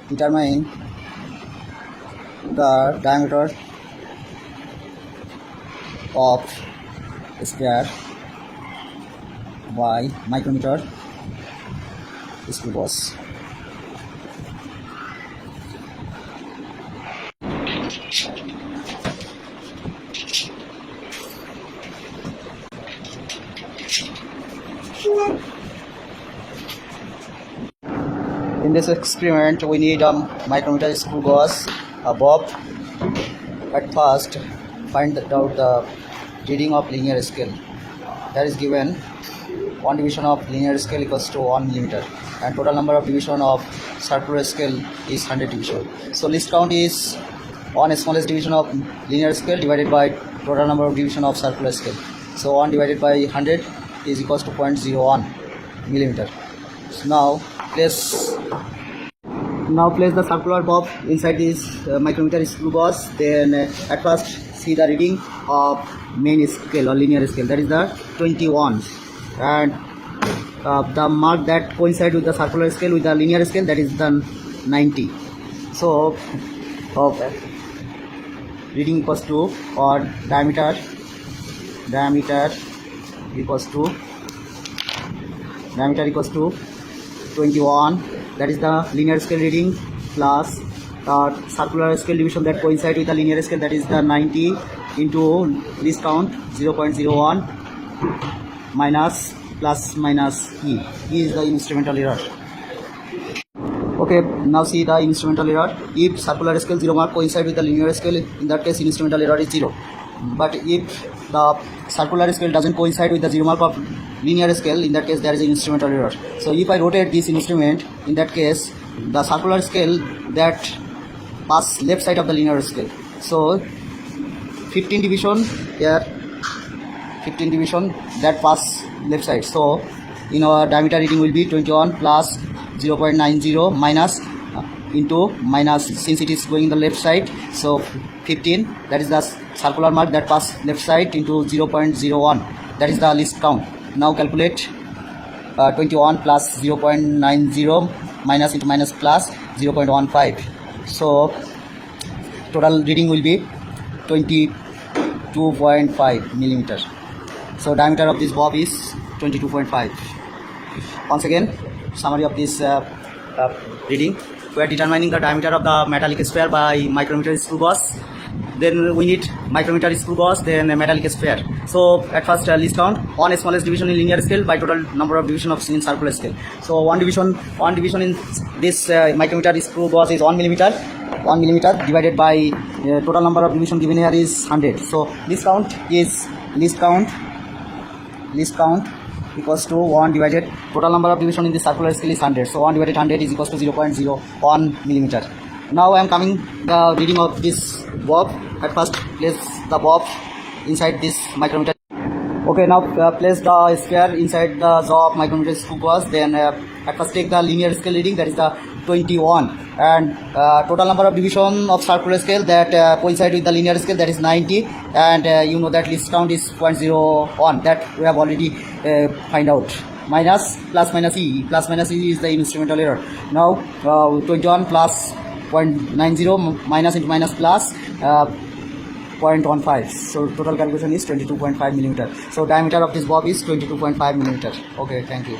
determine the diameter of sphere by micrometer screw gauge. In this experiment, we need a micrometer screw gauge, a bob. At first, find out the reading of linear scale. That is given 1 division of linear scale equals to 1 millimeter, and total number of division of circular scale is 100 division. So least count is 1 smallest division of linear scale divided by total number of division of circular scale. So 1 divided by 100 is equals to 0.01 millimeter. So now place the circular bob inside this micrometer screw gauge. Then at first see the reading of main scale or linear scale, that is the 21, and the mark that coincide with the circular scale with the linear scale, that is the 90. So reading equals to, or diameter equals to 21, that is the linear scale reading, plus circular scale division that coincide with the linear scale, that is the 90, into least count 0.01 minus plus minus E. E is the instrumental error. Okay, now see the instrumental error. If circular scale 0 mark coincide with the linear scale, in that case instrumental error is 0. But if the circular scale doesn't coincide with the 0 mark of linear scale, in that case there is an instrumental error. So if I rotate this instrument, in that case the circular scale that pass left side of the linear scale. So 15 division here, 15 division that pass left side. So in our diameter reading will be 21 plus 0.90 minus into minus, since it is going in the left side, so 15, that is the circular mark that pass left side, into 0.01, that is the least count. Now calculate 21 plus 0.90 minus into minus plus 0.15. So total reading will be 22.5 millimeter. So diameter of this bob is 22.5. Once again, summary of this reading. We are determining the diameter of the metallic sphere by micrometer screw gauge. Then we need micrometer screw gauge, then a metallic sphere. So at first least count, 1 smallest division in linear scale by total number of division of in circular scale. So one division in this micrometer screw gauge is 1 millimeter. 1 millimeter divided by total number of division given here is 100. So least count equals to 1 divided total number of division in the circular scale is 100. So 1 divided 100 is equals to 0.01 millimeter. Now I am coming the reading of this bob. At first place the bob inside this micrometer. Okay, now place the sphere inside the jaw of micrometer screw gauge. Then at first take the linear scale reading, that is the 21, and total number of division of circular scale that coincide with the linear scale, that is 90, and you know that least count is 0.01, that we have already find out. Minus plus minus E is the instrumental error. Now 21 plus 0.90 minus into minus plus 0.15. So total calculation is 22.5 millimeter. So diameter of this bob is 22.5 millimeter. Okay, thank you.